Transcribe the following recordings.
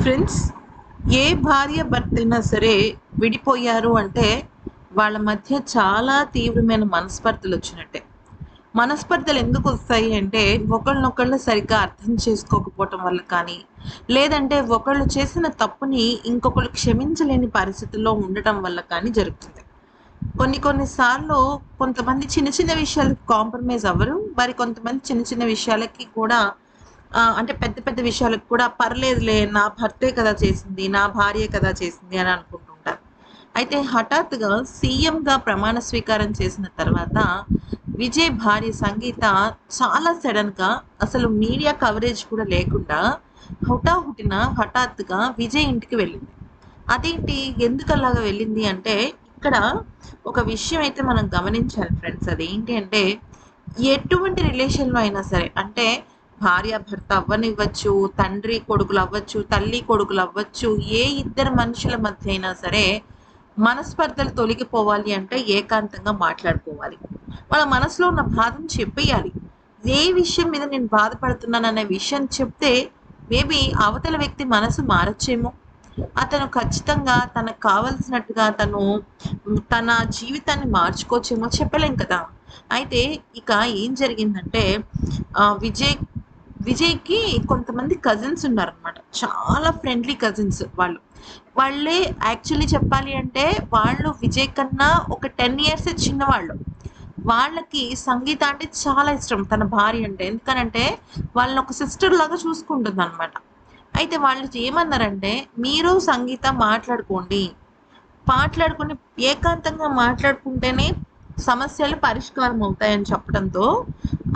Friends, ఏ భార్య భర్తైనా సరే విడిపోయారు అంటే వాళ్ళ మధ్య చాలా తీవ్రమైన మనస్పర్ధలు వచ్చినట్టే. మనస్పర్ధలు ఎందుకు వస్తాయి అంటే ఒకళ్ళనొకళ్ళు సరిగ్గా అర్థం చేసుకోకపోవటం వల్ల కానీ, లేదంటే ఒకళ్ళు చేసిన తప్పుని ఇంకొకళ్ళు క్షమించలేని పరిస్థితుల్లో ఉండటం వల్ల కానీ జరుగుతుంది. కొన్ని కొన్ని సార్లు కొంతమంది చిన్న చిన్న విషయాలకు కాంప్రమైజ్ అవ్వరు. మరి కొంతమంది చిన్న చిన్న విషయాలకి కూడా అంటే పెద్ద పెద్ద విషయాలకు కూడా పర్లేదులే, నా భర్తే కదా చేసింది, నా భార్యే కదా చేసింది అని అనుకుంటుంటారు. అయితే హఠాత్తుగా సీఎంగా ప్రమాణ స్వీకారం చేసిన తర్వాత విజయ్ భార్య సంగీత చాలా సడన్‌గా, అసలు మీడియా కవరేజ్ కూడా లేకుండా హఠాత్తుగా విజయ్ ఇంటికి వెళ్ళింది. అదేంటి? ఎందుకలాగా వెళ్ళింది అంటే, ఇక్కడ ఒక విషయం అయితే మనం గమనించాలి ఫ్రెండ్స్. అదేంటి అంటే, ఎటువంటి రిలేషన్‌లో అయినా సరే, అంటే భార్యాభర్త అవ్వనివ్వచ్చు, తండ్రి కొడుకులు అవ్వచ్చు, తల్లి కొడుకులు అవ్వచ్చు, ఏ ఇద్దరు మనుషుల మధ్య అయినా సరే మనస్పర్ధలు తొలగిపోవాలి అంటే ఏకాంతంగా మాట్లాడుకోవాలి. వాళ్ళ మనసులో ఉన్న బాధను చెప్పేయాలి. ఏ విషయం మీద నేను బాధపడుతున్నాననే విషయం చెప్తే మేబీ అవతల వ్యక్తి మనసు మారచ్చేమో. అతను ఖచ్చితంగా తనకు కావాల్సినట్టుగా తన జీవితాన్ని మార్చుకోవచ్చేమో, చెప్పలేం కదా! అయితే ఇక ఏం జరిగిందంటే విజయ్‌కి కొంతమంది కజిన్స్ ఉన్నారనమాట. చాలా ఫ్రెండ్లీ కజిన్స్ వాళ్ళు. వాళ్ళే యాక్చువల్లీ చెప్పాలి అంటే వాళ్ళు విజయ్ కన్నా ఒక 10 ఇయర్సే చిన్నవాళ్ళు. వాళ్ళకి సంగీత అంటే చాలా ఇష్టం, తన భార్య అంటే. ఎందుకనంటే వాళ్ళని ఒక సిస్టర్ లాగా చూసుకుంటుందనమాట. అయితే వాళ్ళు ఏమన్నారంటే, మీరు సంగీత మాట్లాడుకోండి. మాట్లాడుకొని ఏకాంతంగా మాట్లాడుకుంటేనే సమస్యలు పరిష్కారం అవుతాయని చెప్పడంతో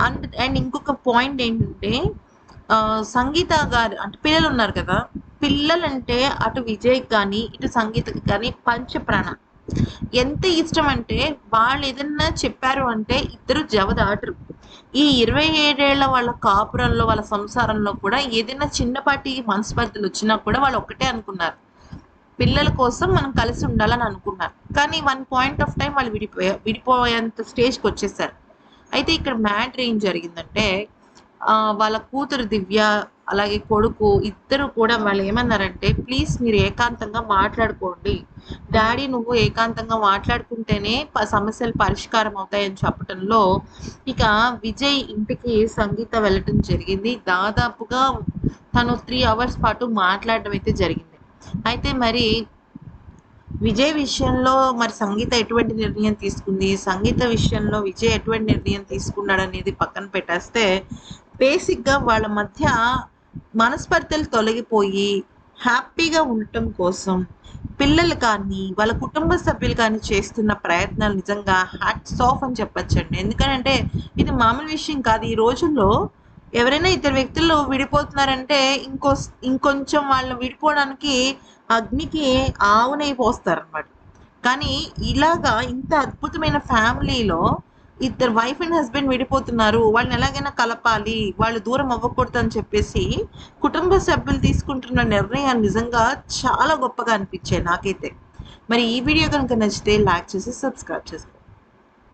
అండ్ ఇంకొక పాయింట్ ఏంటంటే, సంగీత గారు అంటే పిల్లలున్నారు కదా! పిల్లలంటే అటు విజయ్‌కి కానీ, ఇటు సంగీతకి కానీ పంచప్రాణం. ఎంత ఇష్టం అంటే వాళ్ళు ఏదన్నా చెప్పారు అంటే ఇద్దరు జవదాటరు. ఈ 27 ఏళ్ల వాళ్ళ కాపురంలో, వాళ్ళ సంసారంలో కూడా ఏదైనా చిన్నపాటి మనస్పర్ధలు వచ్చినా కూడా వాళ్ళు ఒక్కటే అనుకున్నారు, పిల్లల కోసం మనం కలిసి ఉండాలని అనుకున్నారు. కానీ వన్ పాయింట్ ఆఫ్ టైం వాళ్ళు విడిపోయేంత స్టేజ్‌కి వచ్చేసారు. అయితే ఇక్కడ మ్యాటర్ ఏం జరిగిందంటే, వాళ్ళ కూతురు దివ్య, అలాగే కొడుకు ఇద్దరు కూడా వాళ్ళు ఏమన్నారంటే, ప్లీజ్ మీరు ఏకాంతంగా మాట్లాడుకోండి. డాడీ నువ్వు ఏకాంతంగా మాట్లాడుకుంటేనే సమస్యలు పరిష్కారం అవుతాయని చెప్పటంలో ఇక విజయ్ ఇంటికి సంగీత వెళ్ళటం జరిగింది. దాదాపుగా తను 3 అవర్స్ పాటు మాట్లాడడం అయితే జరిగింది. అయితే మరి విజయ్ విషయంలో మరి సంగీత ఎటువంటి నిర్ణయం తీసుకుంది, సంగీత విషయంలో విజయ్ ఎటువంటి నిర్ణయం తీసుకున్నాడనేది పక్కన పెట్టేస్తే, బేసిక్‌గా వాళ్ళ మధ్య మనస్పర్ధలు తొలగిపోయి హ్యాపీగా ఉండటం కోసం పిల్లలు కానీ, వాళ్ళ కుటుంబ సభ్యులు కానీ చేస్తున్న ప్రయత్నాలు నిజంగా హ్యాట్స్ ఆఫ్ అని చెప్పొచ్చండి. ఎందుకనంటే ఇది మామూలు విషయం కాదు. ఈ రోజుల్లో ఎవరైనా ఇద్దరు వ్యక్తులు విడిపోతున్నారంటే ఇంకొంచెం వాళ్ళు విడిపోవడానికి అగ్నికి ఆవు నెయ్యి పోస్తారనమాట. కానీ ఇలాగా ఇంత అద్భుతమైన ఫ్యామిలీలో ఇద్దరు వైఫ్ అండ్ హస్బెండ్ విడిపోతున్నారు, వాళ్ళని ఎలాగైనా కలపాలి, వాళ్ళు దూరం అవ్వకూడదు అని చెప్పేసి కుటుంబ సభ్యులు తీసుకుంటున్న నిర్ణయాలు నిజంగా చాలా గొప్పగా అనిపించాయి నాకైతే. మరి ఈ వీడియో కనుక నచ్చితే లైక్ చేసి సబ్స్క్రైబ్ చేసుకోండి.